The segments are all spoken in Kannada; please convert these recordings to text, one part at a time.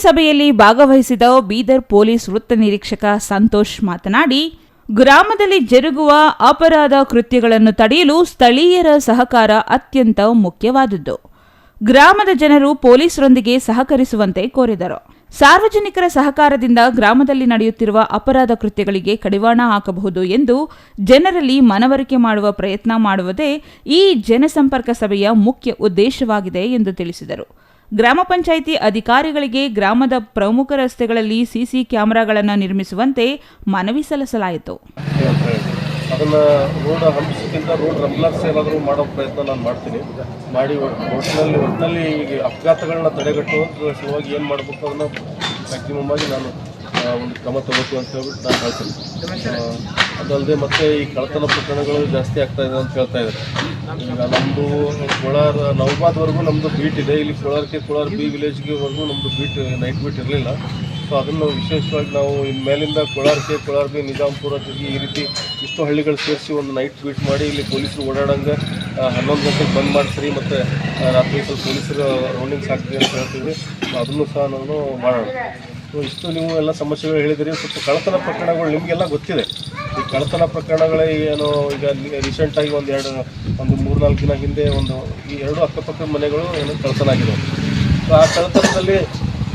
ಸಭೆಯಲ್ಲಿ ಭಾಗವಹಿಸಿದ ಬೀದರ್ ಪೊಲೀಸ್ ವೃತ್ತ ನಿರೀಕ್ಷಕ ಸಂತೋಷ್ ಮಾತನಾಡಿ, ಗ್ರಾಮದಲ್ಲಿ ಜರುಗುವ ಅಪರಾಧ ಕೃತ್ಯಗಳನ್ನು ತಡೆಯಲು ಸ್ಥಳೀಯರ ಸಹಕಾರ ಅತ್ಯಂತ ಮುಖ್ಯವಾದದ್ದು. ಗ್ರಾಮದ ಜನರು ಪೊಲೀಸರೊಂದಿಗೆ ಸಹಕರಿಸುವಂತೆ ಕೋರಿದರು. ಸಾರ್ವಜನಿಕರ ಸಹಕಾರದಿಂದ ಗ್ರಾಮದಲ್ಲಿ ನಡೆಯುತ್ತಿರುವ ಅಪರಾಧ ಕೃತ್ಯಗಳಿಗೆ ಕಡಿವಾಣ ಹಾಕಬಹುದು ಎಂದು ಜನರಲ್ಲಿ ಮನವರಿಕೆ ಮಾಡುವ ಪ್ರಯತ್ನ ಮಾಡುವುದೇ ಈ ಜನಸಂಪರ್ಕ ಸಭೆಯ ಮುಖ್ಯ ಉದ್ದೇಶವಾಗಿದೆ ಎಂದು ತಿಳಿಸಿದರು. ಗ್ರಾಮ ಪಂಚಾಯಿತಿ ಅಧಿಕಾರಿಗಳಿಗೆ ಗ್ರಾಮದ ಪ್ರಮುಖ ರಸ್ತೆಗಳಲ್ಲಿ ಸಿಸಿ ಕ್ಯಾಮೆರಾಗಳನ್ನು ನಿರ್ಮಿಸುವಂತೆ ಮನವಿ ಸಲ್ಲಿಸಲಾಯಿತು. ಅದನ್ನು ರೋಡ್ ಹಂಪಿಸೋಕ್ಕಿಂತ ರೋಡ್ ರಂಬ್ಲಾಕ್ಸ್ ಏನಾದರೂ ಮಾಡೋ ಪ್ರಯತ್ನ ನಾನು ಮಾಡ್ತೀನಿ. ಒಟ್ಟಿನಲ್ಲಿ ಈಗ ಅಪಘಾತಗಳನ್ನ ತಡೆಗಟ್ಟುವ ಸಲುವಾಗಿ ಏನು ಮಾಡಬೇಕು ಅದನ್ನು ಮ್ಯಾಕ್ಸಿಮಮ್ ಆಗಿ ನಾನು ಒಂದು ಕ್ರಮ ತಗೋತೀವಿ ಅಂತ ಹೇಳ್ಬಿಟ್ಟು ನಾನು ಹೇಳ್ತೀನಿ. ಅದಲ್ಲದೆ ಮತ್ತೆ ಈ ಕಳ್ಳತನ ಪ್ರಕರಣಗಳು ಜಾಸ್ತಿ ಆಗ್ತಾ ಇದೆ ಅಂತ ಹೇಳ್ತಾ ಇದ್ದಾರೆ. ಈಗ ನಮ್ಮದು ಕೋಲಾರ ನವಬಾದ್ವರೆಗೂ ನಮ್ಮದು ಬೀಟ್ ಇದೆ. ಇಲ್ಲಿ ಕೋಲಾರ ಬಿ ವಿಲೇಜ್ಗೆವರೆಗೂ ನಮ್ಮದು ನೈಟ್ ಬೀಟ್ ಇರಲಿಲ್ಲ. ಸೊ ಅದನ್ನು ವಿಶೇಷವಾಗಿ ನಾವು ಇನ್ನು ಮೇಲಿಂದ ಕೋಲಾರ ಬಿ ನಿಜಾಂಪುರ ಜೊತೆಗೆ ಈ ರೀತಿ ಇಷ್ಟು ಹಳ್ಳಿಗಳು ಸೇರಿಸಿ ಒಂದು ನೈಟ್ ಬೀಟ್ ಮಾಡಿ ಇಲ್ಲಿ ಪೊಲೀಸರು ಓಡಾಡಂಗೆ 11 ಗಂಟೆಗೆ ಬಂದ್ ಮಾಡಿಸ್ರಿ ಮತ್ತು ರಾತ್ರಿ ಸ್ವಲ್ಪ ಪೊಲೀಸರು ರೌಂಡಿಂಗ್ಸ್ ಆಗ್ತೀವಿ ಅಂತ ಹೇಳ್ತೀವಿ. ಅದನ್ನು ಸಹ ನಾವು ಮಾಡೋಣ. ಸೊ ಇಷ್ಟು ನೀವು ಎಲ್ಲ ಸಮಸ್ಯೆಗಳು ಹೇಳಿದಿರಿ. ಸ್ವಲ್ಪ ಕಳ್ಳತನ ಪ್ರಕರಣಗಳು ನಿಮಗೆಲ್ಲ ಗೊತ್ತಿದೆ. ಈ ಕಳ್ಳತನ ಪ್ರಕರಣಗಳೇ ಏನು ಈಗ ರೀಸೆಂಟಾಗಿ ಒಂದು 3-4 ದಿನ ಹಿಂದೆ ಈ 2 ಅಕ್ಕಪಕ್ಕದ ಮನೆಗಳು ಏನು ಕಳ್ಳತನ ಆಗಿದೆ. ಸೊ ಆ ಕಳ್ಳತನದಲ್ಲಿ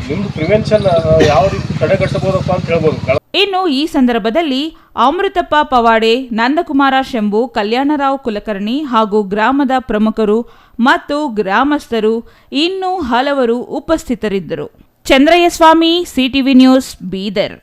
ನಿಮ್ಮದು ಪ್ರಿವೆನ್ಷನ್ ಯಾವ ರೀತಿ ತಡೆಗಟ್ಟಬಹುದಪ್ಪ ಅಂತ ಹೇಳ್ಬೋದು. ಇನ್ನು ಈ ಸಂದರ್ಭದಲ್ಲಿ ಅಮೃತಪ್ಪ ಪವಾಡೆ, ನಂದಕುಮಾರ ಶಂಭು, ಕಲ್ಯಾಣರಾವ್ ಕುಲಕರ್ಣಿ ಹಾಗೂ ಗ್ರಾಮದ ಪ್ರಮುಖರು ಮತ್ತು ಗ್ರಾಮಸ್ಥರು ಇನ್ನೂ ಹಲವರು ಉಪಸ್ಥಿತರಿದ್ದರು. ಚಂದ್ರಯ್ಯ ಸ್ವಾಮಿ, ಸಿಟಿವಿ ನ್ಯೂಸ್, ಬೀದರ್.